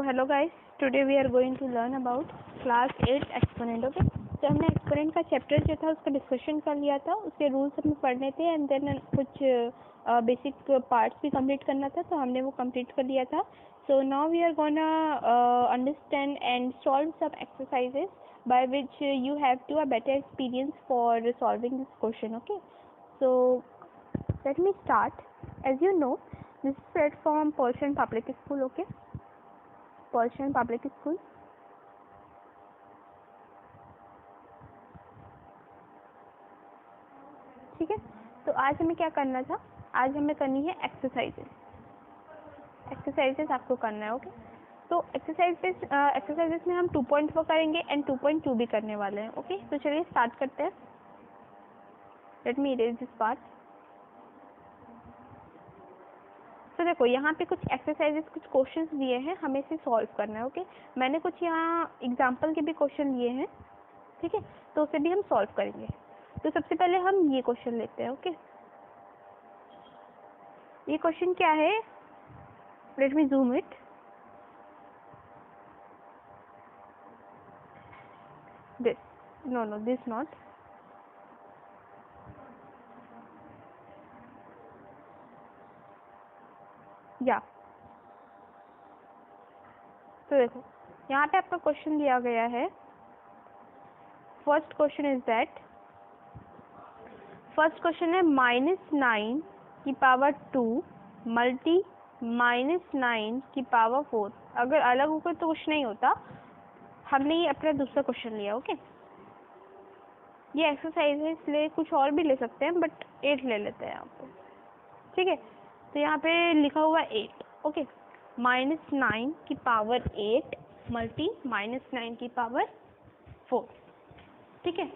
hello guys, today we are going to learn about class 8 exponent. Okay, तो हमने exponent का chapter जो था उसका डिस्कशन कर लिया था, उसके रूल्स हमें पढ़ने थे एंड देन कुछ बेसिक पार्ट्स भी कंप्लीट करना था, तो हमने वो कंप्लीट कर लिया था. So now we are gonna understand and solve some exercises by which you have to a better experience for solving this question. Okay, so let me start. As you know, this is set from Persian Public School. Okay, Persian Public School. ठीक है, तो आज हमें क्या करना था? आज हमें करनी है एक्सरसाइजेस आपको करना है. ओके, तो एक्सरसाइजेस में हम 2.4 करेंगे एंड 2.2 भी करने वाले हैं. ओके, तो चलिए स्टार्ट करते हैं. Let me erase this part. तो देखो यहाँ पे कुछ एक्सरसाइजेस, कुछ क्वेश्चंस दिए हैं, हमें इसे सॉल्व करना है. ओके, मैंने कुछ यहाँ एग्जांपल के भी क्वेश्चन लिए हैं. ठीक है, तो उसे भी हम सॉल्व करेंगे. तो सबसे पहले हम ये क्वेश्चन लेते हैं. ओके, ये क्वेश्चन क्या है? Let me zoom it. This, no, this not. या तो देखो यहाँ पे आपका क्वेश्चन दिया गया है. First question is that, first question है -9 की पावर 2 मल्टी -9 की पावर 4. अगर अलग होकर तो कुछ नहीं होता. हमने ये अपना दूसरा क्वेश्चन लिया. ओके, ये एक्सरसाइज है इसलिए कुछ और भी ले सकते हैं, बट 8 ले लेते हैं यहाँ पे. ठीक है, तो यहाँ पे लिखा हुआ 8. ओके, -9 की पावर 8 मल्टी -9 की पावर 4. ठीक है,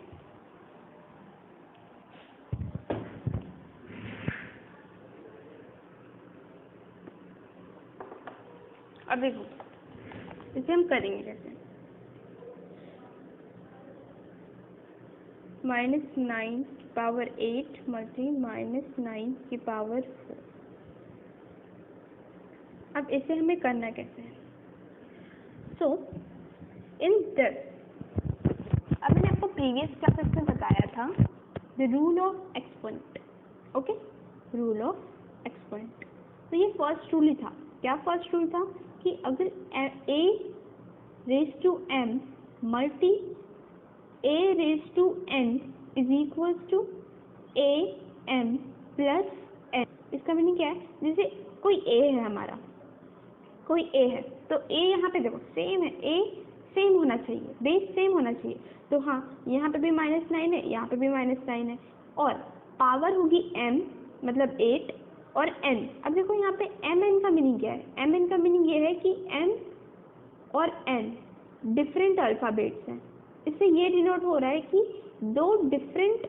अब देखो इसे हम करेंगे कैसे. -9 की पावर 8 मल्टी -9 की पावर 4. अब इसे हमें करना कैसे है? सो इन दिस, अब मैंने आपको प्रीवियस क्लासेस में बताया था the rule of exponent. Okay, rule of exponent. तो ये फर्स्ट रूल ही था. क्या फर्स्ट रूल था? कि अगर a raise to m multi a raise to n is equals to a m plus n. इसका मीनिंग क्या है? जैसे कोई a है, हमारा कोई a है, तो a यहाँ पे देखो सेम है, a सेम होना चाहिए, बेस सेम होना चाहिए. तो हाँ, यहाँ पे भी -9 है, यहाँ पे भी -9 है, और पावर होगी m मतलब 8 और n. अब देखो यहाँ पे mn का मीनिंग क्या है? mn का मीनिंग ये है कि m और n डिफरेंट अल्फ़ाबेट्स हैं. इससे ये डिनोट हो रहा है कि दो डिफरेंट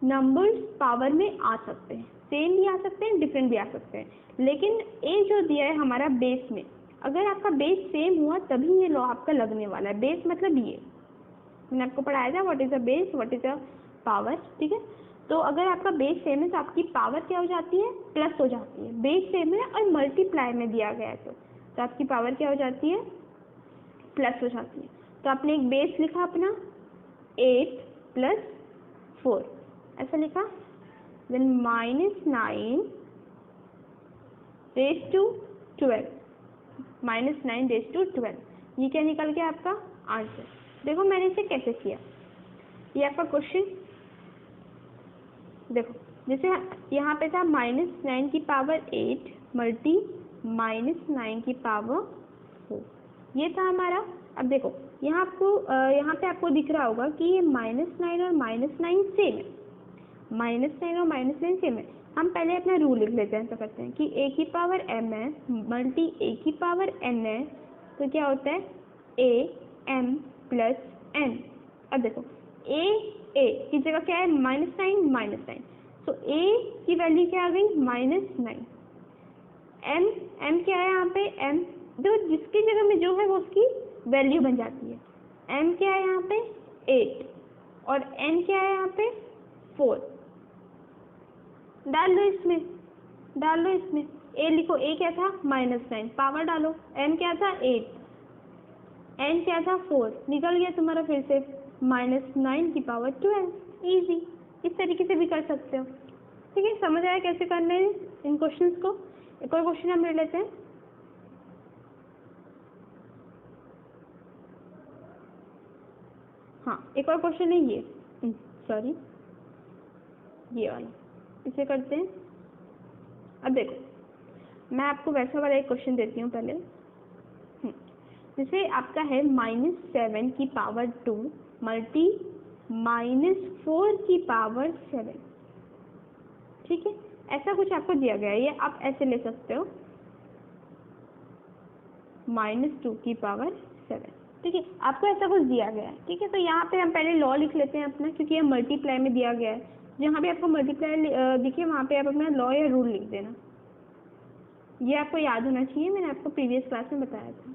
नंबर्स पावर में आ सकते हैं. सेम भी आ सकते हैं, डिफरेंट भी आ सकते हैं. लेकिन a जो दिया है हमारा बेस में, अगर आपका बेस सेम हुआ तभी ये लॉ आपका लगने वाला है. बेस मतलब ये मैंने आपको पढ़ाया था, what is a base, what is a power. ठीक है, तो अगर आपका बेस सेम है तो आपकी पावर क्या हो जाती है? प्लस हो जाती है. बेस सेम है और मल्टीप्लाई में दिया गया है तो आपकी पावर क्या हो जाती है? प्लस हो जाती है. तो आपने एक बेस लिखा अपना 8 + 4, ऐसा लिखा. Then -9 raise to 12, -9 raise to 12. ये क्या निकल गया आपका आंसर? देखो मैंने इसे कैसे किया. ये आपका क्वेश्चन देखो, जैसे यहाँ पे था -9 की पावर 8 मल्टी -9 की पावर 4. ये था हमारा. अब देखो यहाँ पे आपको दिख रहा होगा कि ये -9 और -9 सेम है. -9 और -9 सेम है. हम पहले अपना रूल लिख लेते हैं. तो करते हैं कि a की पावर m है मल्टी a की पावर n है, तो क्या होता है? a m plus n. अब देखो a की जगह क्या है? -9. तो a की वैल्यू क्या आ गई? -9. m क्या है यहाँ पे? m जो जिसकी जगह में जो है वो उसकी वैल्यू बन जाती है. m क्या है यहाँ पे? 8 और n क्या है यहाँ पे? 4. डाल दो इसमें. a लिखो. a क्या था? -9. पावर डालो. m क्या था? 8 n क्या था 4, निकल गया तुम्हारा फिर से -9 की पावर 12। इजी, इस तरीके से भी कर सकते हो। ठीक है, समझ आया कैसे करना है इन क्वेश्चंस को। एक और क्वेश्चन हम ले लेते हैं। हाँ, एक और क्वेश्चन है ये, सॉरी ये वाला, इसे करते हैं। अब देखो, मैं आपको वैसा वाला एक क्वेश्चन देती हूँ पहले। जैसे आपका है -7 की पावर 2 मल्टी -4 की पावर 7। ठीक है, ऐसा कुछ आपको दिया गया है, ये आप ऐसे ले सकते हो -2 की पावर 7। ठीक है, आपको ऐसा कुछ दिया गया है। ठीक है, तो यहाँ पे हम पहले लॉ लिख लेते हैं अपना, क्योंकि ये मल्टीप्लाई में दिया गया है। जहाँ भी आपको मल्टीप्लाई दिखे वहाँ पे आप अपना लॉ या रूल लिख देना। ये आपको याद होना चाहिए, मैंने आपको प्रीवियस क्लास में बताया था।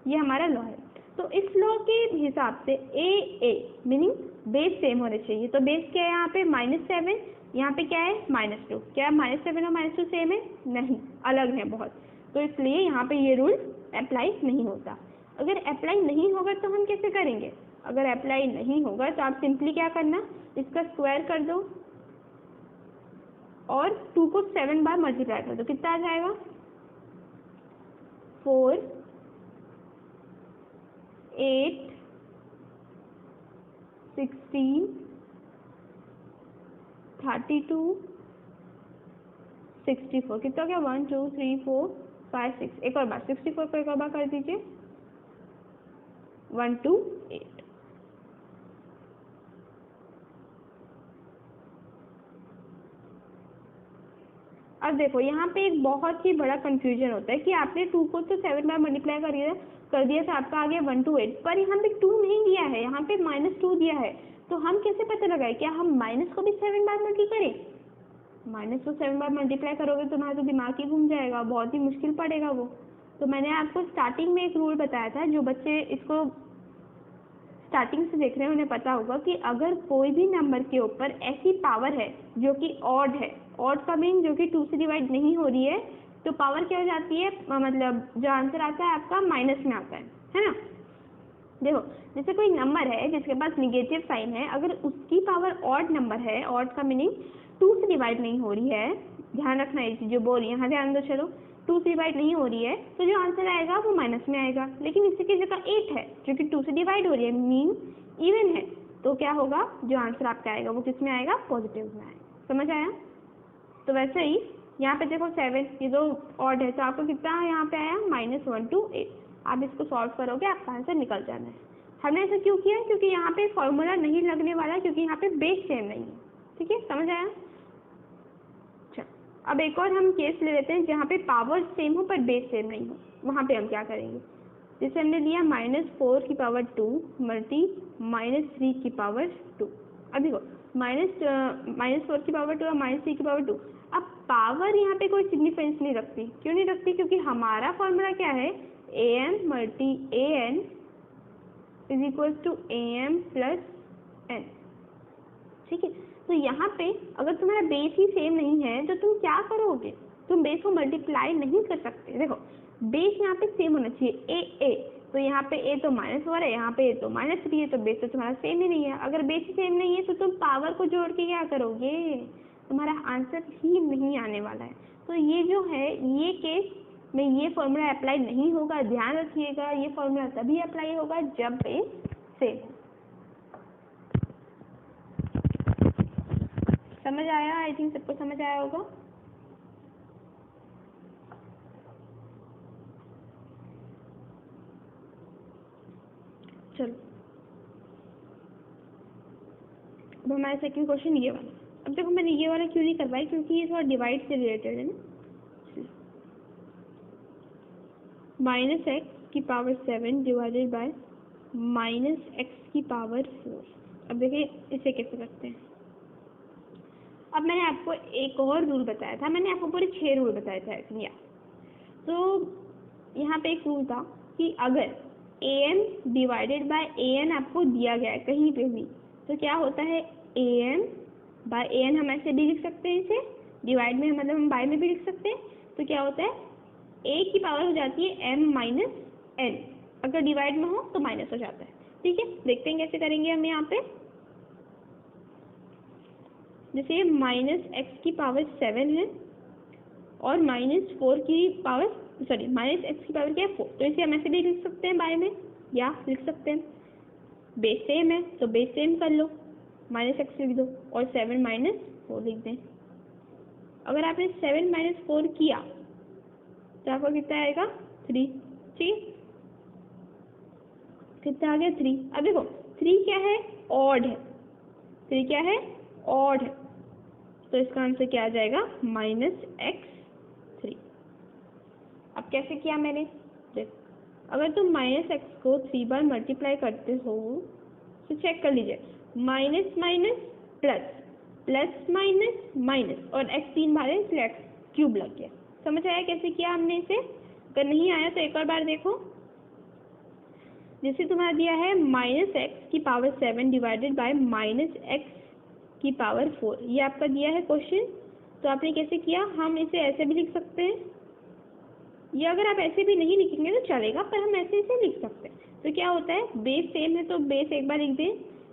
ये हमारा लॉ है। तो इस लॉ के हिसाब से ए मीनिंग बेस सेम होने चाहिए। तो बेस क्या है यहाँ पे -7, यहाँ पे क्या है -2। क्या -7 और -2 सेम है? नहीं, अलग है बहुत। तो इसलिए यहाँ पे ये रूल अप्लाई नहीं होता। अगर अप्लाई नहीं होगा तो हम कैसे करेंगे? अगर अप्लाई नहीं होगा तो आप सिंपली क्या करना, इसका स्क्वायर कर दो और 2 को 7 बार मल्टीप्लाई कर दो। कितना आ जाएगा? 4, 8, 16, 32, 64। कितना क्या? 1 2 3 4 5 6। एक और बार 64 को एक और बार कर दीजिए, 1 2 8। अब देखो, यहाँ पे एक बहुत ही बड़ा कंफ्यूजन होता है कि आपने 2 को तो 7 बार मल्टीप्लाई कर दिया तो आपका आ गया 1 2 8, पर यहाँ पे 2 नहीं दिया है, यहाँ पे -2 दिया है। तो हम कैसे पता लगाए? क्या हम माइनस को भी 7 बार मल्टीप्लाई करें? माइनस को 7 बार मल्टीप्लाई करोगे तो तुम्हारा तो दिमाग ही घूम जाएगा, बहुत ही मुश्किल पड़ेगा वो। तो मैंने आपको स्टार्टिंग में एक रूल बताया था, जो बच्चे इसको स्टार्टिंग से देख रहे हैं उन्हें पता होगा कि अगर कोई भी नंबर के ऊपर ऐसी पावर है जो कि ऑड है, ऑड का मीन जो कि 2 से डिवाइड नहीं हो रही है, तो पावर क्या हो जाती है, मतलब जो आंसर आता है आपका माइनस में आता है ना। देखो, जैसे कोई नंबर है जिसके पास निगेटिव साइन है, अगर उसकी पावर ऑड नंबर है, ऑड का मीनिंग 2 से डिवाइड नहीं हो रही है, ध्यान रखना ये चीज जो बोल रही है, यहाँ ध्यान दो। चलो, 2 से डिवाइड नहीं हो रही है तो जो आंसर आएगा वो माइनस में आएगा। लेकिन इसी की जगह 8 है जो कि 2 से डिवाइड हो रही है, मीन इवन है, तो क्या होगा, जो आंसर आपका आएगा वो किस में आएगा? पॉजिटिव में आएगा। समझ आया? तो वैसे ही यहाँ पे देखो 7, ये तो ऑड है, तो आपको कितना यहाँ पे आया? -1 2 8। आप इसको सॉल्व करोगे, आपका आंसर निकल जाना है। हमने ऐसा क्यों किया? क्योंकि यहाँ पे फॉर्मूला नहीं लगने वाला, क्योंकि यहाँ पे बेस सेम नहीं है। ठीक है, समझ आया? अच्छा, अब एक और हम केस ले लेते हैं जहाँ पे पावर सेम हो पर बेस सेम नहीं हो। वहाँ पे हम क्या करेंगे? जैसे हमने लिया -4 की पावर 2 मल्टी -3 की पावर 2। अब देखो, -4 की पावर 2 और -3 की पावर 2। अब पावर यहाँ पे कोई सिग्निफिकेंस नहीं रखती। क्यों नहीं रखती? क्योंकि हमारा फॉर्मूला क्या है? am multi an is equal to am plus n। ठीक है, तो यहाँ पे अगर तुम्हारा बेस ही सेम नहीं है तो तुम क्या करोगे? तुम बेस को मल्टीप्लाई नहीं कर सकते। देखो, बेस यहाँ पे सेम होना चाहिए, ए, तो यहाँ पे a तो -4 है, यहाँ पे a तो -3 है, तो बेस तो तुम्हारा सेम ही नहीं है। अगर बेस ही सेम नहीं है तो तुम पावर को जोड़ के क्या करोगे? तुम्हारा आंसर ही नहीं आने वाला है। तो ये जो है, ये केस में ये फॉर्मूला अप्लाई नहीं होगा, ध्यान रखिएगा। ये फॉर्मूला तभी अप्लाई होगा जब बेस सेम हो। समझ आया? आई थिंक सबको समझ आया होगा। चलो, अब हमारा सेकंड क्वेश्चन ये वाला। अब देखो, मैंने ये वाला क्यों नहीं करवाया, क्योंकि ये थोड़ा डिवाइड से रिलेटेड है ना। -x की पावर 7 डिवाइडेड बाय -x की पावर 4। अब देखिए इसे कैसे करते हैं। अब मैंने आपको एक और रूल बताया था, मैंने आपको पूरे 6 रूल बताए थे या तो यहाँ पे एक रूल था कि अगर am डिवाइडेड बाय an आपको दिया गया है कहीं पे भी, तो क्या होता है? am बाय an हम ऐसे भी लिख सकते हैं, इसे डिवाइड में मतलब हम बाय में भी लिख सकते हैं। तो क्या होता है? a की पावर हो जाती है m माइनस n। अगर डिवाइड में हो तो माइनस हो जाता है। ठीक है, देखते हैं कैसे करेंगे हम यहाँ पे। जैसे माइनस एक्स की पावर 7 है और माइनस 4 की पावर, सॉरी माइनस एक्स की पावर क्या है 4, तो इसे हम ऐसे भी लिख सकते हैं बाय में, या लिख सकते हैं बेस सेम है तो बेस सेम कर लो, माइनस एक्स लिख दो और 7 माइनस 4 लिख दें। अगर आपने 7 माइनस 4 किया तो आपका कितना आएगा 3। ठीक, कितना आ गया 3। अब देखो 3 क्या है, ऑड है, 3 क्या है, ऑड है, तो इसका आंसर क्या आ जाएगा माइनस एक्स 3। अब कैसे किया मैंने, देख अगर तुम माइनस एक्स को 3 बार मल्टीप्लाई करते हो तो चेक कर लीजिए, minus minus plus, plus minus minus, और एक्स 3 बार है इसलिए एक्स क्यूब लग गया। समझ आया कैसे किया हमने इसे? अगर नहीं आया तो एक और बार देखो। जैसे तुम्हारा दिया है माइनस एक्स की power 7 divided by minus x की पावर 4, ये आपका दिया है क्वेश्चन। तो आपने कैसे किया, हम इसे ऐसे भी लिख सकते हैं, या अगर आप ऐसे भी नहीं लिखेंगे तो चलेगा, पर हम ऐसे इसे लिख सकते हैं। तो क्या होता है, बेस सेम है तो बेस एक बार लिख दें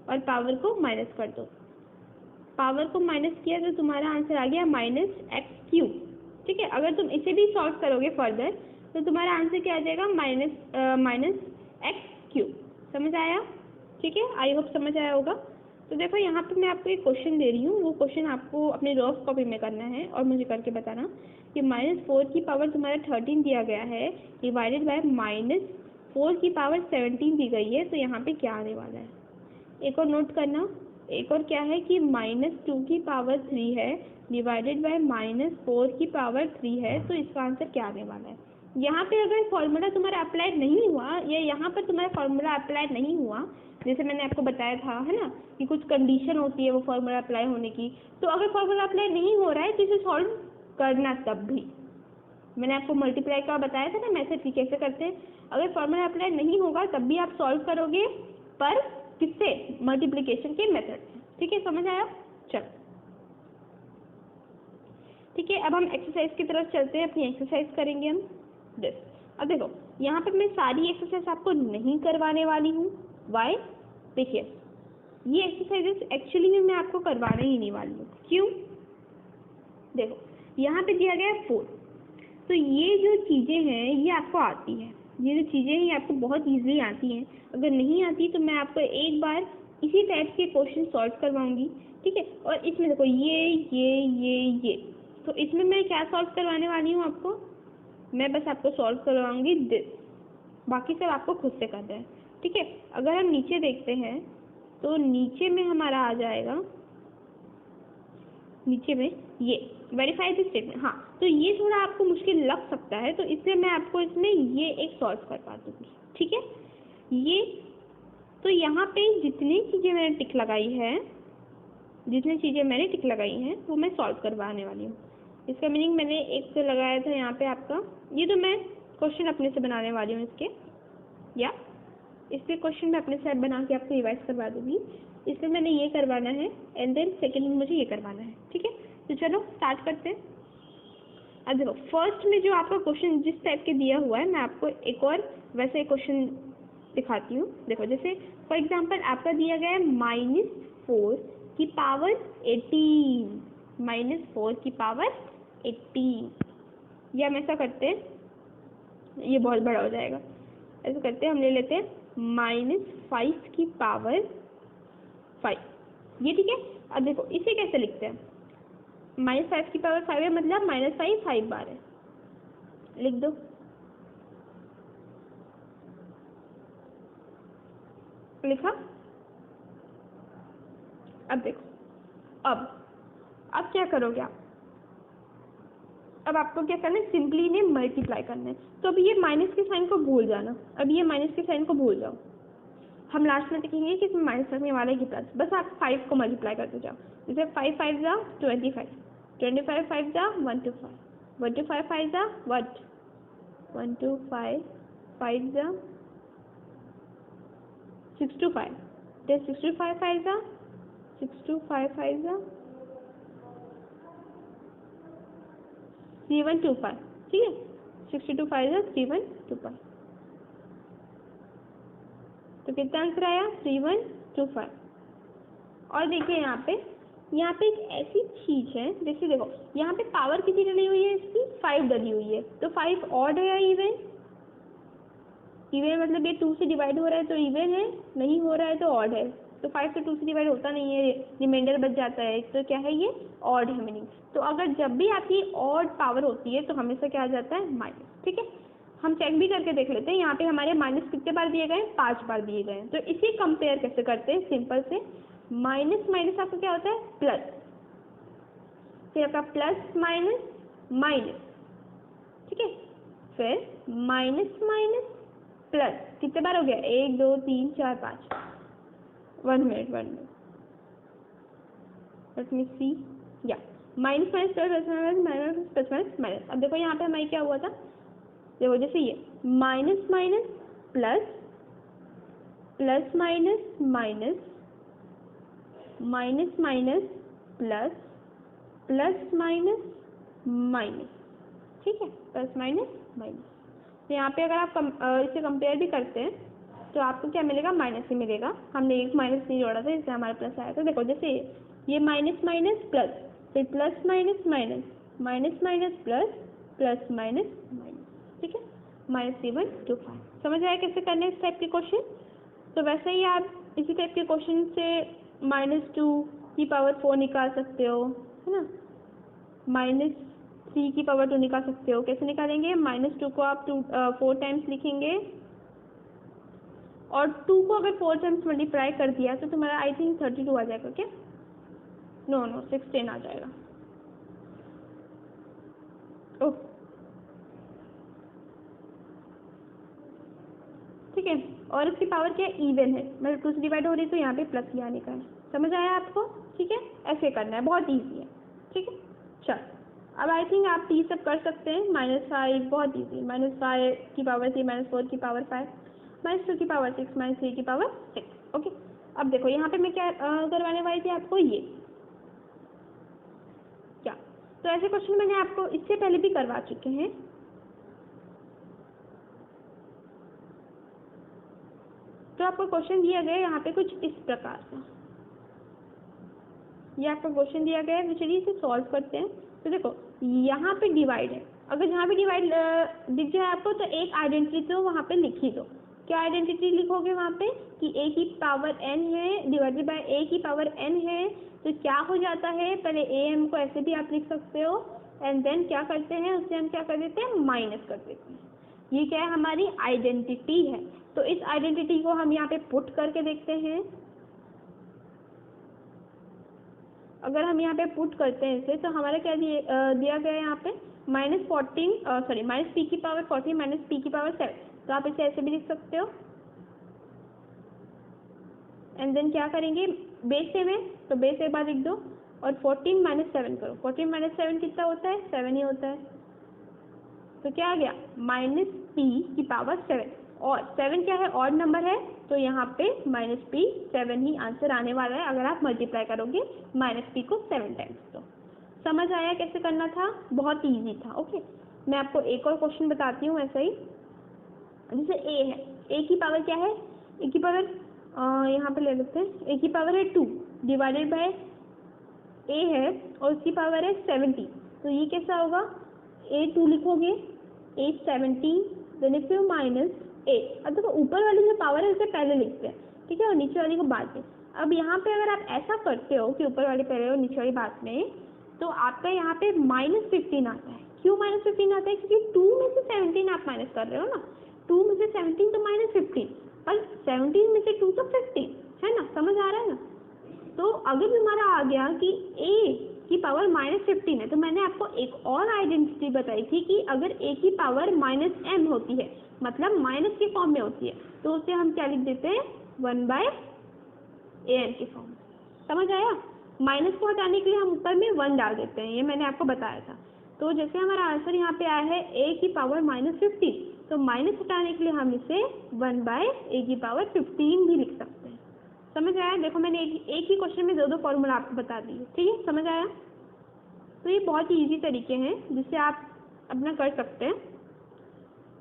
और पावर को माइनस कर दो। पावर को माइनस किया तो तुम्हारा आंसर आ गया माइनस एक्स क्यूब। ठीक है, अगर तुम इसे भी सॉल्व करोगे फर्दर तो तुम्हारा आंसर क्या आ जाएगा, माइनस एक्स क्यूब। समझ आया? ठीक है, आई होप समझ आया होगा। तो देखो यहाँ पे मैं आपको एक क्वेश्चन दे रही हूँ, वो क्वेश्चन आपको अपने रफ कॉपी में करना है और मुझे करके बताना कि माइनस 4 की पावर तुम्हारा 13 दिया गया है डिवाइडेड बाय माइनस 4 की पावर 17 दी गई है, तो यहाँ पे क्या आने वाला है। एक और नोट करना, एक और क्या है कि माइनस 2 की पावर 3 है डिवाइडेड बाय माइनस 4 की पावर 3 है, तो इसका आंसर क्या आने वाला है। यहाँ पे अगर फॉर्मूला तुम्हारा अप्लाई नहीं हुआ, या यहाँ पर तुम्हारा फॉर्मूला अप्लाई नहीं हुआ, जैसे मैंने आपको बताया था है ना कि कुछ कंडीशन होती है वो फॉर्मूला अप्लाई होने की, तो अगर फॉर्मूला अप्लाई नहीं हो रहा है तो इसे सॉल्व करना। तब भी मैंने आपको मल्टीप्लाई का बताया था ना मैथड की कैसे करते हैं। अगर फॉर्मूला अप्लाई नहीं होगा तब भी आप सॉल्व करोगे, पर किससे, मल्टीप्लिकेशन के मेथड से। ठीक है, समझ आया? चलो ठीक है, अब हम एक्सरसाइज की तरफ चलते हैं, अपनी एक्सरसाइज करेंगे हम दिस। अब देखो यहाँ पर मैं सारी एक्सरसाइज आपको नहीं करवाने वाली हूँ। वाई? देखिए ये एक्सरसाइजेस एक्चुअली में मैं आपको करवाने ही नहीं वाली हूँ। क्यों? देखो यहाँ पे दिया गया है 4, तो ये जो चीज़ें हैं ये आपको आती हैं, ये जो चीज़ें हैं ये आपको बहुत ईजिली आती हैं। अगर नहीं आती तो मैं आपको एक बार इसी टाइप के क्वेश्चन सॉल्व करवाऊंगी। ठीक है, और इसमें देखो ये, तो इसमें मैं क्या सॉल्व करवाने वाली हूँ आपको, मैं बस आपको सॉल्व करवाऊंगी दिस, बाकी सब आपको खुद से करना है। ठीक है, अगर हम नीचे देखते हैं तो नीचे में हमारा आ जाएगा, नीचे में ये वेरीफाई दिस स्टेटमेंट। हाँ, तो ये थोड़ा आपको मुश्किल लग सकता है, तो इसलिए मैं आपको इसमें ये एक सॉल्व करवा दूँगी। ठीक है, ये तो यहाँ पे जितनी चीज़ें मैंने टिक लगाई है, जितनी चीज़ें मैंने टिक लगाई हैं वो मैं सॉल्व करवाने वाली हूँ। इसका मीनिंग मैंने एक से लगाया था यहाँ पे आपका, ये तो मैं क्वेश्चन अपने से बनाने वाली हूँ इसके, या इसके क्वेश्चन मैं अपने से बना के आपको रिवाइज करवा दूँगी। इसमें मैंने ये करवाना है एंड देन सेकेंड में मुझे ये करवाना है। ठीक है, तो चलो स्टार्ट करते हैं। अब देखो फर्स्ट में जो आपका क्वेश्चन जिस टाइप के दिया हुआ है, मैं आपको एक और वैसे क्वेश्चन दिखाती हूँ। देखो जैसे फॉर एग्जांपल आपका दिया गया है -4 की पावर 18, -4 की पावर 18, या हम ऐसा करते हैं, ये बहुत बड़ा हो जाएगा, ऐसा करते हैं हम ले लेते हैं -5 की पावर 5, ये ठीक है। अब देखो इसे कैसे लिखते हैं, -5 की पावर 5 है मतलब -5 5 बार है, लिख दो। लिखा? अब देखो अब क्या करोगे आप, अब आपको क्या करना है, सिंपली इन्हें मल्टीप्लाई करना है। तो अभी ये माइनस के साइन को भूल जाना, अब ये माइनस के साइन को भूल जाओ, हम लास्ट में देखेंगे कि इसमें माइनस लगने वाला है कि प्लस, बस आप 5 को मल्टीप्लाई करते जाओ। जैसे 5 5 जा 25, 25 5 जा 125, 125 5 जा 125 5 जा 625, 625 5 जा 625 5 जा 3125। ठीक है, 62 5 जा 3125। तो कितना आंसर आया 3125। और देखिए यहाँ पे एक ऐसी चीज है, जैसे देखो यहाँ पे पावर कितनी डली हुई है, इसकी 5 डली हुई है। तो 5 ऑड है या इवन? इवन मतलब ये 2 से डिवाइड हो रहा है तो इवन है, नहीं हो रहा है तो ऑड है। तो 5 से 2 से डिवाइड होता नहीं है, रिमाइंडर बच जाता है, तो क्या है ये ऑड है मीनिंग। तो अगर जब भी आपकी ऑड पावर होती है तो हमेशा क्या आ जाता है माइनस। ठीक है, हम चेक भी करके देख लेते हैं। यहाँ पे हमारे माइनस कितने बार दिए गए, 5 बार दिए गए हैं। तो इसे कंपेयर कैसे करते हैं, सिंपल से माइनस माइनस आपका क्या होता है प्लस, फिर आपका प्लस माइनस माइनस, ठीक है, फिर माइनस माइनस प्लस, कितने बार हो गया 1 2 3 4 5। 1 मिनट लेट मी सी, या minus minus plus minus minus plus minus minus. अब देखो यहाँ पे हमारी क्या हुआ था, देखो जैसे ये minus minus plus, plus minus minus, minus minus plus, plus minus minus, ठीक है, प्लस माइनस माइनस। तो यहाँ पे अगर आप इसे कंपेयर भी करते हैं तो आपको क्या मिलेगा, माइनस ही मिलेगा। हमने एक माइनस नहीं जोड़ा था इसलिए हमारा प्लस आया। तो देखो जैसे ये माइनस माइनस प्लस, फिर plus minus minus, minus minus plus, plus minus minus, ठीक है, -3125। समझ आया कैसे करना है इस टाइप के क्वेश्चन। तो वैसे ही आप इसी टाइप के क्वेश्चन से -2 की पावर 4 निकाल सकते हो, है ना, -3 की पावर 2 निकाल सकते हो। कैसे निकालेंगे, -2 को आप 4 टाइम्स लिखेंगे और 2 को अगर 4 टाइम्स मल्टीप्लाई कर दिया तो तुम्हारा आई थिंक 32 आ जाएगा क्या, नो 16 आ जाएगा। ओह ठीक है, और इसकी पावर क्या है, इवन है, मतलब 2 से डिवाइड हो रही है तो यहाँ पे प्लस ही आने का है। समझ आया आपको, ठीक है, ऐसे करना है, बहुत ईजी है, ठीक है। चल अब आई थिंक आप ये सब कर सकते हैं। -5 बहुत ईजी, -5 की पावर 3, -4 की पावर 5, -2 की पावर 6, -3 की पावर 6। ओके, अब देखो यहाँ पे मैं क्या करवाने वाली थी आपको, ये क्या, तो ऐसे क्वेश्चन मैंने आपको इससे पहले भी करवा चुके हैं। तो आपको क्वेश्चन दिया गया है यहाँ पे कुछ इस प्रकार का, ये आपको क्वेश्चन दिया गया है, तो चलिए इसे सॉल्व करते हैं। तो देखो यहाँ पे डिवाइड है, अगर जहाँ पे डिवाइड दिख जाए आपको तो एक आइडेंटिटी तो वहाँ पे लिख ही दो। क्या आइडेंटिटी लिखोगे वहाँ पे कि a की पावर n है डिवाइडेड बाय a की पावर n है। तो क्या हो जाता है, पहले am को ऐसे भी आप लिख सकते हो एंड देन क्या करते हैं, उससे हम क्या कर देते हैं, माइनस कर देते हैं। ये क्या है, हमारी आइडेंटिटी है। तो इस आइडेंटिटी को हम यहाँ पे पुट करके देखते हैं। अगर हम यहाँ पे पुट करते हैं इसे तो हमारा क्या दिया गया है यहाँ पे -p की पावर 14 माइनस p की पावर 7। तो आप इसे ऐसे भी लिख सकते हो एंड देन क्या करेंगे, बेस सेम है तो बेस एक बार लिख दो और 14 - 7 करो। 14 - 7 कितना होता है, 7 ही होता है। तो क्या आ गया, -p की पावर 7, और 7 क्या है, ऑड नंबर है, तो यहाँ पे -p 7 ही आंसर आने वाला है अगर आप मल्टीप्लाई करोगे -p को 7 टाइम्स। तो समझ आया कैसे करना था, बहुत इजी था। ओके, मैं आपको एक और क्वेश्चन बताती हूँ ऐसा ही। जैसे a है, a की पावर क्या है, a की पावर यहाँ पे ले लेते हैं, a की पावर है 2 डिवाइडेड बाय a है और उसकी पावर है 70। तो ये कैसा होगा, a 2 लिखोगे, a 70, then if you minus a। अब देखो ऊपर वाली जो पावर है उसे पहले लिखते हैं, ठीक है, और नीचे वाली को बाद में। अब यहाँ पे अगर आप ऐसा करते हो कि ऊपर वाली पहले और नीचे वाली बाद में, तो आपका यहाँ पे -15 आता है। क्यों -15 आता है, क्योंकि 2 में से 17 आप माइनस कर रहे हो ना, 2 में से 17 तो -15, और 17 में से 2 तो 15 है ना, समझ आ रहा है ना। तो अगर हमारा आ गया कि a की पावर -15 है, तो मैंने आपको एक और आइडेंटिटी बताई थी कि अगर a की पावर -m होती है, मतलब माइनस के फॉर्म में होती है, तो उसे हम क्या लिख देते हैं, 1/an के फॉर्म। समझ आया, माइनस को हटाने के लिए हम ऊपर में 1 डाल देते हैं, ये मैंने आपको बताया था। तो जैसे हमारा आंसर यहाँ पे आया है a की पावर -15, तो माइनस हटाने के लिए हम इसे 1/a की पावर 15 भी लिख सकते हैं। समझ आया, देखो मैंने एक ही क्वेश्चन में 2 फॉर्मूला आपको बता दिए, ठीक है, समझ आया। तो ये बहुत ही ईजी तरीके हैं जिससे आप अपना कर सकते हैं।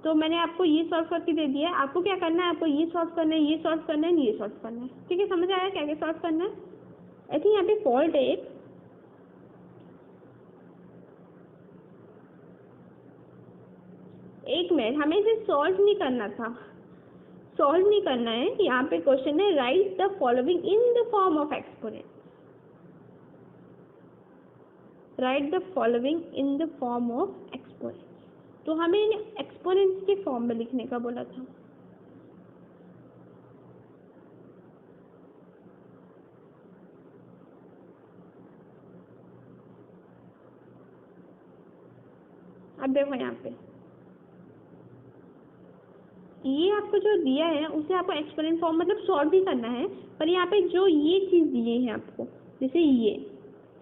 तो मैंने आपको ये सॉल्व करके दे दिया है, आपको क्या करना है, आपको ये सॉल्व करना है, ये सॉल्व करना है, ये सॉल्व करना है। ठीक है, समझ आया क्या क्या सॉल्व करना है? आई थिंक यहाँ पे फॉल्ट है एक मिनट, हमें इसे सॉल्व नहीं करना था, सॉल्व नहीं करना है। यहाँ पे क्वेश्चन है right the following in the form of exponent, right the following in the form of exponent. तो हमें एक्सपोनेंट्स के फॉर्म में लिखने का बोला था। अब देखो यहाँ पे ये आपको जो दिया है उसे आपको एक्सपोनेंट फॉर्म मतलब सॉल्व भी करना है, पर यहाँ पे जो ये चीज दिए हैं आपको, जैसे ये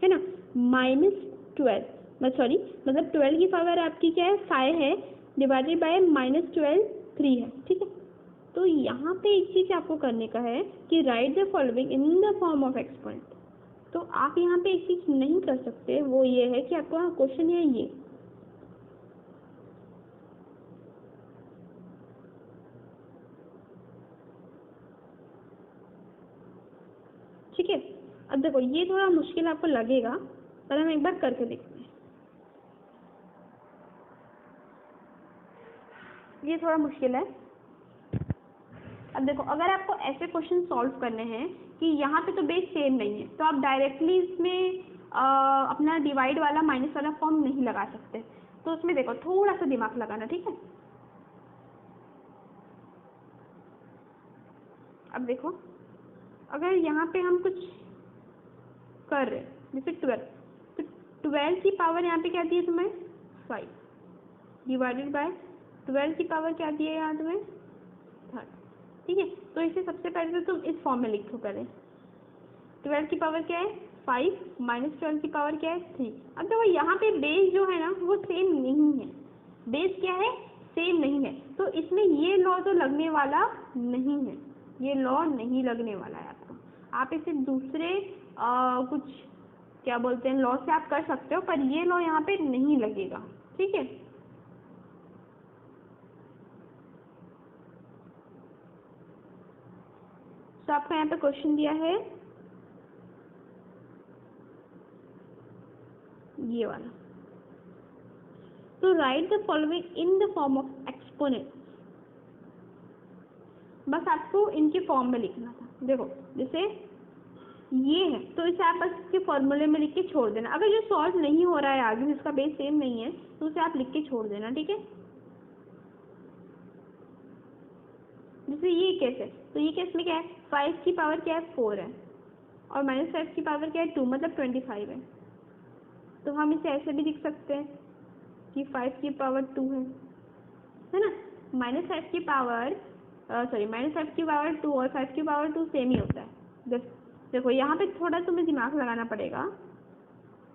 है ना -12 सॉरी मतलब 12 की पावर आपकी क्या है 5 है, डिवाइडेड बाय -12 3 है। ठीक है, तो यहाँ पे एक चीज आपको करने का है कि right the following in the form of exponent. तो आप यहाँ पे एक चीज नहीं कर सकते, वो ये है कि आपको क्वेश्चन है ये, ठीक है। अब देखो ये थोड़ा मुश्किल आपको लगेगा, पर हम एक बार करके देखते हैं। ये थोड़ा मुश्किल है। अब देखो अगर आपको ऐसे क्वेश्चन सॉल्व करने हैं कि यहाँ पे तो बेस सेम नहीं है, तो आप डायरेक्टली इसमें अपना डिवाइड वाला माइनस वाला फॉर्म नहीं लगा सकते। तो उसमें देखो थोड़ा सा दिमाग लगाना, ठीक है। अब देखो अगर यहाँ पे हम कुछ कर रहे जैसे 12, तो 12 की पावर यहाँ पे क्या दी है तुम्हें 5, डिवाइडेड बाय 12 की पावर क्या दी है यहाँ तुम्हें 3। ठीक है, तो इसे सबसे पहले तो तुम इस फॉर्म में लिखो। पहले 12 की पावर क्या है 5 -12 की पावर क्या है 3। अब देखो यहाँ पे बेस जो है ना वो सेम नहीं है, बेस क्या है सेम नहीं है, तो इसमें ये लॉ तो लगने वाला नहीं है, ये लॉ नहीं लगने वाला है आपका। आप इसे दूसरे कुछ क्या बोलते हैं लॉ से आप कर सकते हो, पर ये लॉ यहाँ पे नहीं लगेगा। ठीक है, तो आपको यहाँ पे क्वेश्चन दिया है ये वाला, तो right the following in the form of exponent. बस आपको इनके फॉर्म में लिखना था। देखो जैसे ये है तो इसे आप बस इसके फॉर्मूले में लिख के छोड़ देना। अगर जो सॉल्व नहीं हो रहा है आगे जिसका बेस सेम नहीं है तो उसे आप लिख के छोड़ देना। ठीक है, जैसे ये केस है, तो ये केस में क्या है 5 की पावर क्या है 4 है और -5 की पावर क्या है 2 मतलब 25 है। तो हम इसे ऐसे भी लिख सकते हैं कि 5 की पावर 2 है ना। -5 की पावर -5 की पावर 2 और 5 की पावर 2 सेम ही होता है। देखो यहाँ पे थोड़ा तुम्हें दिमाग लगाना पड़ेगा,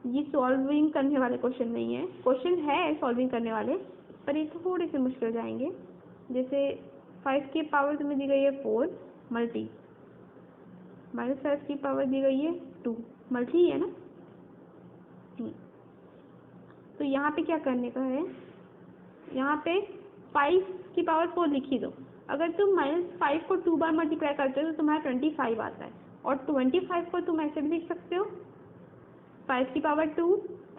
ये सॉल्विंग करने वाले क्वेश्चन नहीं है, क्वेश्चन है सॉल्विंग करने वाले पर ये थोड़े से मुश्किल जाएंगे। जैसे 5 की पावर तुम्हें दी गई है 4 मल्टी, -5 की पावर दी गई है 2 मल्टी है ना। तो यहाँ पे क्या करने का है, यहाँ पे 5 की पावर 4 लिखी दो। अगर तुम -5 को 2 बार मल्टीप्लाई करते हो तो तुम्हारा 25 आता है, और 25 को तुम ऐसे भी लिख सकते हो 5 की पावर 2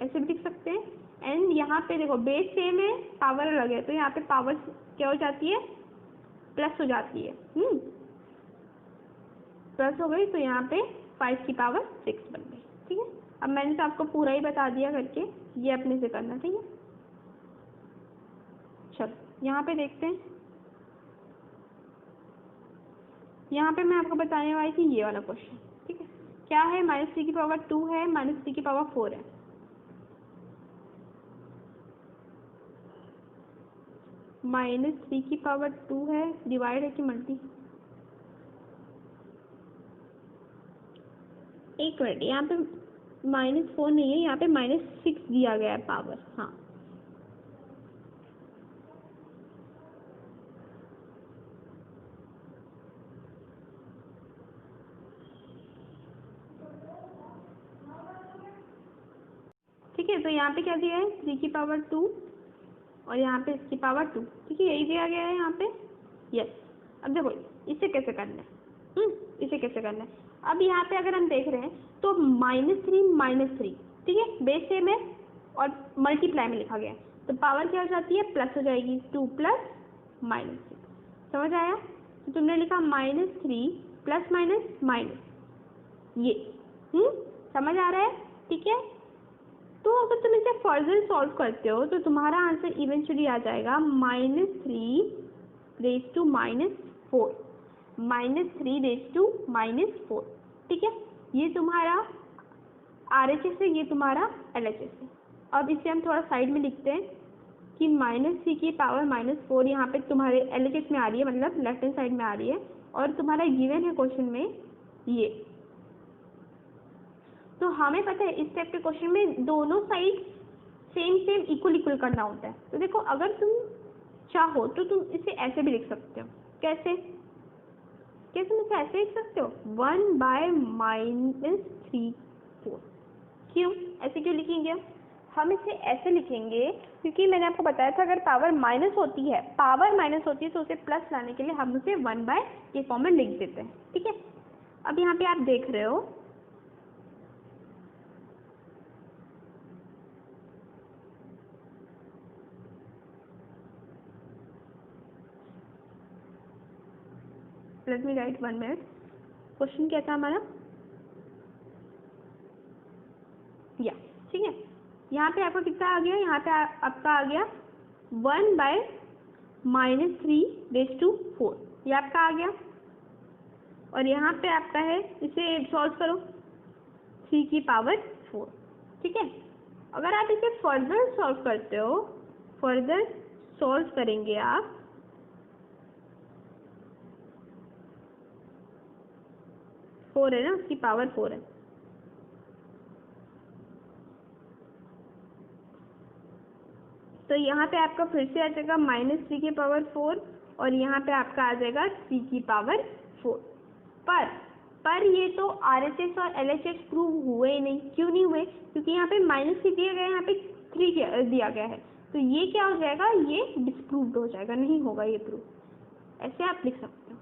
ऐसे भी लिख सकते हैं। एंड यहाँ पे देखो बेस सेम है पावर अलग है, तो यहाँ पे पावर क्या हो जाती है प्लस हो जाती है, प्लस हो गई, तो यहाँ पे 5 की पावर 6 बन गई। ठीक है, अब मैंने तो आपको पूरा ही बता दिया करके, ये अपने से करना। ठीक है, चलो यहाँ पे देखते हैं। यहाँ पे मैं आपको बताने वाली थी ये वाला क्वेश्चन। ठीक है, क्या है -3 की पावर 2 है, -3 की पावर 4 है। -3 की पावर 2 है, डिवाइड है कि मल्टी, एक मिनट, यहाँ पे -4 नहीं है, यहाँ पे -6 दिया गया है पावर। हाँ, ठीक है, तो यहाँ पे क्या दिया है 3 की पावर 2 और यहाँ पे इसकी पावर 2, ठीक है, यही दिया गया है यहाँ पे। यस, अब देखो इसे कैसे करना है, इसे कैसे करना है। अब यहाँ पे अगर हम देख रहे हैं तो -3, ठीक है, बेस सेम है और मल्टीप्लाई में लिखा गया है, तो पावर क्या हो जाती है, प्लस हो जाएगी, 2 प्लस -6। समझ आया? तो तुमने लिखा -3 प्लस माइनस ये, समझ आ रहा है? ठीक है, तो अगर तुम इसे फर्दर सॉल्व करते हो तो तुम्हारा आंसर इवेंचुअली आ जाएगा -3 रेज टू -4, -3 रेज टू -4, ठीक है। ये तुम्हारा RHS है, ये तुम्हारा LHS है। अब इसे हम थोड़ा साइड में लिखते हैं कि -3 की पावर -4 यहाँ पे तुम्हारे LHS में आ रही है, मतलब लेफ्ट हैंड साइड में आ रही है, और तुम्हारा गिवन है क्वेश्चन में ये। तो हमें पता है इस टाइप के क्वेश्चन में दोनों साइड सेम इक्वल करना होता है। तो देखो अगर तुम चाहो तो तुम इसे ऐसे भी लिख सकते हो। कैसे तुम इसे ऐसे लिख सकते हो, 1/-3/4। क्यों ऐसे क्यों लिखेंगे? हम इसे ऐसे लिखेंगे क्योंकि मैंने आपको बताया था अगर पावर माइनस होती है तो उसे प्लस लाने के लिए हम उसे 1/, ये फॉर्म में लिख देते हैं, ठीक है। अब यहाँ पे आप देख रहे हो let me right 1 minute. Question क्या था हमारा, या ठीक है, यहाँ पे आपका कितना आ गया, यहाँ पे आपका आ गया 1/-3/4, ये आपका आ गया। और यहाँ पे आपका है, इसे सॉल्व करो, 3 की पावर 4, ठीक है। अगर आप इसे फर्दर सॉल्व करते हो, फर्दर सॉल्व करेंगे आप, फोर है ना, उसकी पावर 4 है, तो यहाँ पे आपका फिर से आ जाएगा -3 की पावर 4 और यहाँ पे आपका आ जाएगा 3 की पावर 4। पर ये तो RHS और LHS प्रूव हुए ही नहीं। क्यों नहीं हुए? क्योंकि यहाँ पे -3 दिया गया है, यहाँ पे 3 दिया गया है, तो ये क्या हो जाएगा, ये डिस्प्रूव्ड हो जाएगा, नहीं होगा ये प्रूव। ऐसे आप लिख सकते हो।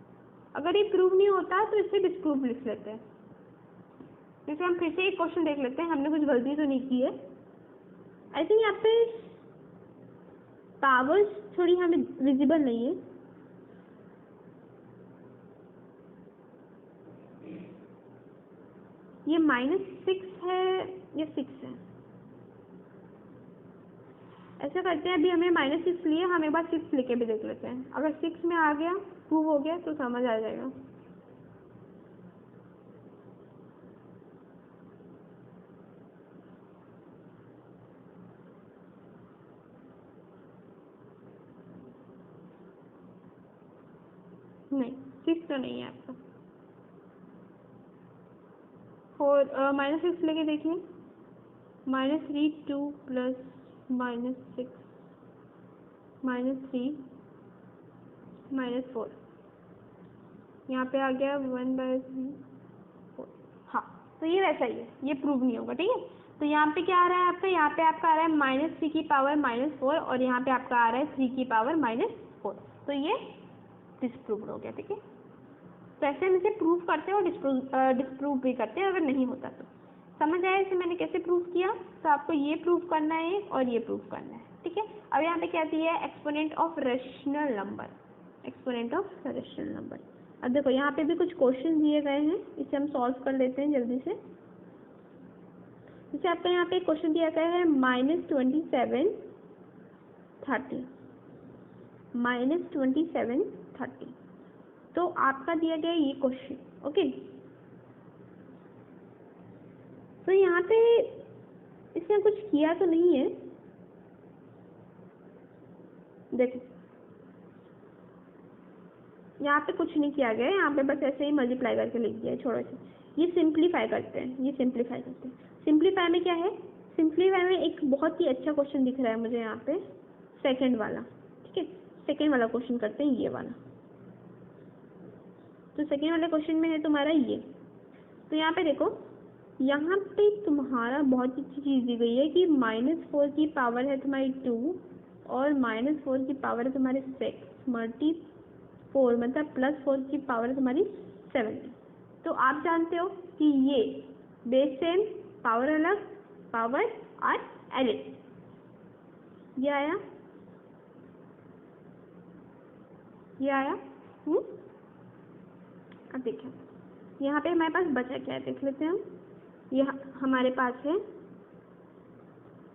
अगर ये प्रूव नहीं होता तो इसे डिस्प्रूव लिख लेते हैं। जैसे हम फिर से एक क्वेश्चन देख लेते हैं, हमने कुछ गलती तो नहीं की है। आई थिंक यहाँ पे पावर्स थोड़ी हमें विजिबल नहीं है, ये -6 है या 6 है, ऐसा करते हैं, अभी हमें -6 लिए, हम एक बार 6 लेके भी देख लेते हैं। अगर 6 में आ गया, प्रूव हो गया तो समझ आ जाएगा। नहीं, 6 तो नहीं है आपका। और -6 लेके देखिए, -3 2 प्लस -6 -3 -4, यहाँ पे आ गया 1/3/4। हाँ, तो ये वैसा ही है, ये प्रूव नहीं होगा, ठीक है। तो यहाँ पे क्या आ रहा है आपका, यहाँ पे आपका आ रहा है -3 की पावर -4 और यहाँ पे आपका आ रहा है 3 की पावर -4, तो ये डिस्प्रूव हो गया, ठीक है। तो ऐसे हम इसे प्रूव करते हैं और डिस्प्रूव भी करते हैं अगर नहीं होता तो। समझ आया इसे मैंने कैसे प्रूव किया? तो आपको ये प्रूव करना है और ये प्रूव करना है, ठीक है। अब यहाँ पे क्या दिया है, exponent of rational number, exponent of rational number. अब देखो यहाँ पे भी कुछ क्वेश्चन दिए गए हैं, इसे हम सॉल्व कर लेते हैं जल्दी से। जैसे आपका यहाँ पे क्वेश्चन दिया गया है -27 30, -27 30, तो आपका दिया गया ये क्वेश्चन, ओके। तो यहाँ पे इसने कुछ किया तो नहीं है, देखो यहाँ पे कुछ नहीं किया गया है, यहाँ पे बस ऐसे ही मल्टीप्लाई करके लिख दिया है, छोड़ो से। ये सिंप्लीफाई करते हैं, ये सिंप्लीफाई करते हैं। सिंप्लीफाई में क्या है, सिंप्लीफाई में एक बहुत ही अच्छा क्वेश्चन दिख रहा है मुझे यहाँ पे, सेकंड वाला, ठीक है। सेकंड वाला क्वेश्चन करते हैं, ये वाला। तो सेकंड वाले क्वेश्चन में है तुम्हारा ये। तो यहाँ पे देखो, यहाँ पे तुम्हारा बहुत अच्छी चीज़ दी गई है कि -4 की पावर है तुम्हारी 2 और -4 की पावर है तुम्हारी 6 मल्टी 4 मतलब +4 की पावर है तुम्हारी 70। तो आप जानते हो कि ये बेस सेम, पावर अलग, पावर और एडिड। ये आया, ये आया। अब देखिए यहाँ पे हमारे पास बचा क्या है, देख लेते हैं हम। यह हमारे पास है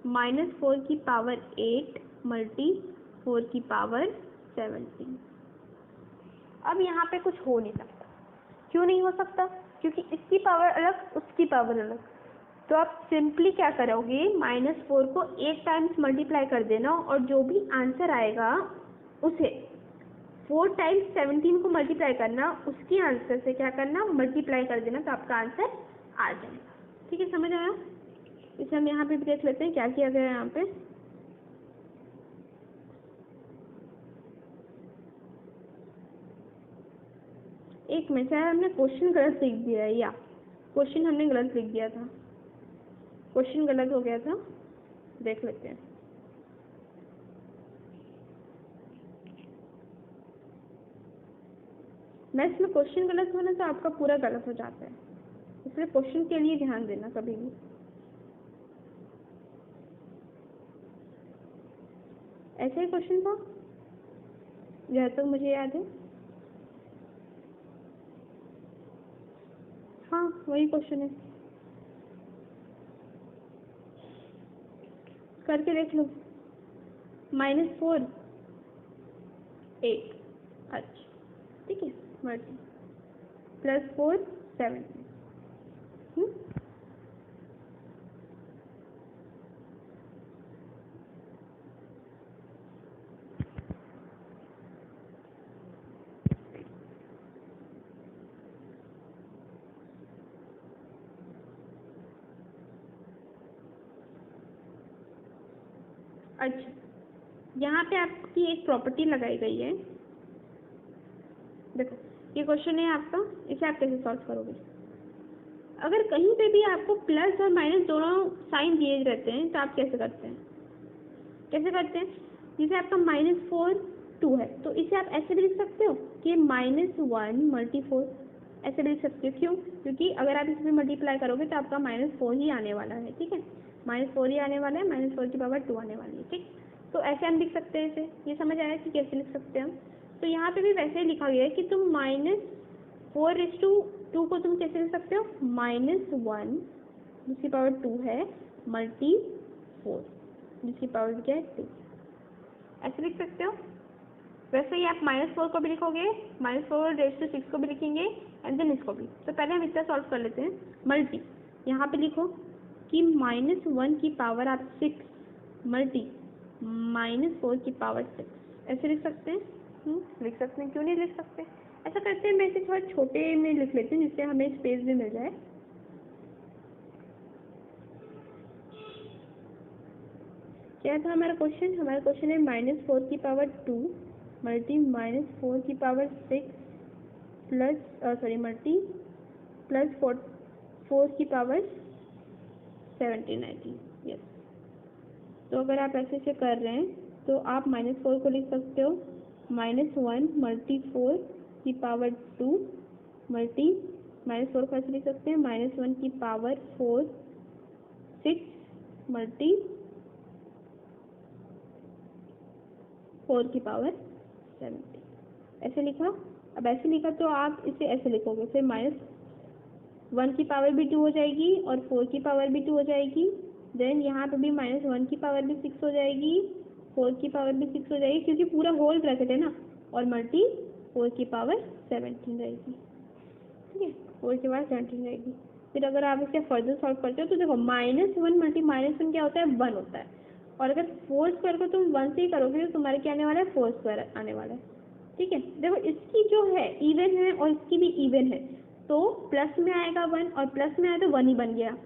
-4 की पावर 8 मल्टी 4 की पावर 70। अब यहाँ पे कुछ हो नहीं सकता। क्यों नहीं हो सकता? क्योंकि इसकी पावर अलग, उसकी पावर अलग। तो आप सिंपली क्या करोगे, -4 को 8 टाइम्स मल्टीप्लाई कर देना और जो भी आंसर आएगा उसे 4 टाइम्स 17 को मल्टीप्लाई करना, उसके आंसर से क्या करना, मल्टीप्लाई कर देना, तो आपका आंसर आ जाएगा। ठीक है, समझ आया? इसे हम यहाँ पे भी देख लेते हैं क्या किया गया है यहाँ पे। एक मिनट, शायद हमने क्वेश्चन गलत लिख दिया है, या क्वेश्चन हमने गलत लिख दिया था, क्वेश्चन गलत हो गया था, देख लेते हैं। मैथ्स में क्वेश्चन गलत होना तो आपका पूरा गलत हो जाता है, इसलिए क्वेश्चन के लिए ध्यान देना कभी भी। ऐसा ही क्वेश्चन था जहाँ तक मुझे याद है। हाँ, वही क्वेश्चन है, करके देख लो। -4 8, अच्छा ठीक है, मल्टी +4 7। अच्छा, यहाँ पे आपकी एक प्रॉपर्टी लगाई गई है। देखो ये क्वेश्चन है आपका, इसे आप कैसे सॉल्व करोगे। अगर कहीं पे भी आपको प्लस और माइनस दोनों साइन दिए रहते हैं तो आप कैसे करते हैं, कैसे करते हैं। जैसे आपका -4 2 है, तो इसे आप ऐसे भी लिख सकते हो कि -1 मल्टी 4, ऐसे भी लिख सकते हो। क्यों? क्योंकि अगर आप इसमें मल्टीप्लाई करोगे तो आपका -4 ही आने वाला है। ठीक है, -4 ही आने वाला है, -4 की पावर 2 आने वाली है। ठीक, तो ऐसे हम लिख सकते हैं इसे। ये समझ आया कि कैसे लिख सकते हैं हम। तो यहाँ पे भी वैसे ही लिखा गया है कि तुम -4/2 को तुम कैसे लिख सकते हो, -1 जिसकी पावर 2 है मल्टी 4 जिसकी पावर क्या है 2, ऐसे लिख सकते हो। वैसे ही आप -4 को भी लिखोगे, -4/6 को भी लिखेंगे एंड देन इसको भी। तो पहले हम इतना सॉल्व कर लेते हैं। मल्टी यहाँ पे लिखो कि -1 की पावर आप 6 मल्टी -4 की पावर 6, ऐसे लिख सकते हैं। लिख सकते हैं, क्यों नहीं लिख सकते। ऐसा करते हैं, मैं इसे थोड़ा छोटे में लिख लेती हूँ जिससे हमें स्पेस भी मिल जाए। क्या था हमारा क्वेश्चन, हमारा क्वेश्चन है -4 की पावर 2 मल्टी -4 की पावर 6 मल्टी +4 की पावर 17 19। यस, तो अगर आप ऐसे से कर रहे हैं तो आप -4 को लिख सकते हो -1 मल्टी 4 की पावर 2 मल्टी -4 को ऐसे लिख सकते हैं -1 की पावर 4 6 मल्टी 4 की पावर 70, ऐसे लिखा। अब ऐसे लिखा तो आप इसे ऐसे लिखोगे, फिर -1 की पावर भी 2 हो जाएगी और 4 की पावर भी 2 हो जाएगी। देन यहाँ पे भी -1 की पावर भी 6 हो जाएगी, 4 की पावर भी 6 हो जाएगी, क्योंकि पूरा होल ब्रैकेट है ना, और मल्टी 4 की पावर 17 रहेगी। ठीक है, 4 की पावर 17 रहेगी। फिर अगर आप इसे फर्दर सॉल्व करते हो तो देखो -1 मल्टी -1 क्या होता है, 1 होता है। और अगर 4 स्क्वायर को तुम 1 से ही करोगे तो तुम्हारे क्या आने वाला है, 4 स्क्वायर आने वाला है। ठीक है, देखो इसकी जो है इवन है और इसकी भी इवन है, तो प्लस में आएगा 1 और प्लस में आया तो 1 ही बन गया।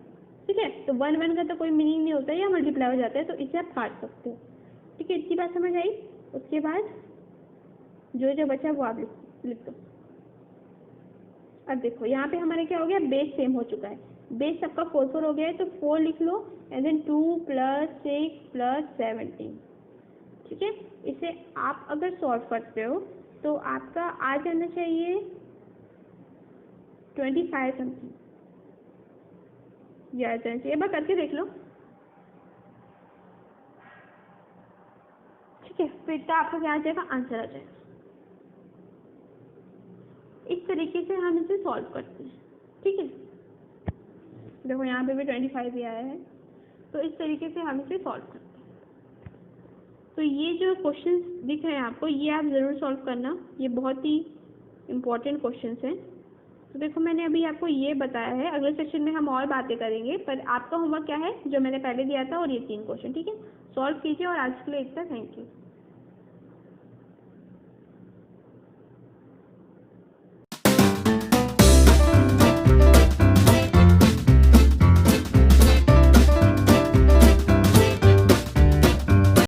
ठीक है, तो 1 का तो कोई मीनिंग नहीं होता है, या मल्टीप्लाई हो जाता है, तो इसे आप काट सकते हो। ठीक है, इतनी बात समझ आई। उसके बाद जो जो बचा वो आप लिख दो। अब देखो यहाँ पे हमारे क्या हो गया, बेस सेम हो चुका है, बेस सबका 4 हो गया है, तो 4 लिख लो एंड देन 2 + 6 + 17। ठीक है। इसे आप अगर सॉल्व करते हो तो आपका आ जाना चाहिए 25 समथिंग, ये आ जाना चाहिए। एक बार करके देख लो, ठीक है। फिर तो आपका क्या आ जाएगा, आंसर आ जाएगा। इस तरीके से हम इसे सॉल्व करते हैं, ठीक है। देखो यहाँ पे भी 25 ही आया है, तो इस तरीके से हम इसे सॉल्व करते हैं। तो ये जो क्वेश्चंस दिख रहे हैं आपको, ये आप ज़रूर सॉल्व करना, ये बहुत ही इम्पोर्टेंट क्वेश्चंस हैं। तो देखो मैंने अभी आपको ये बताया है, अगले सेक्शन में हम और बातें करेंगे, पर आपका होमवर्क क्या है जो मैंने पहले दिया था, और ये 3 क्वेश्चन, ठीक है। सॉल्व कीजिए और आज के लिए इतना, थैंक यू।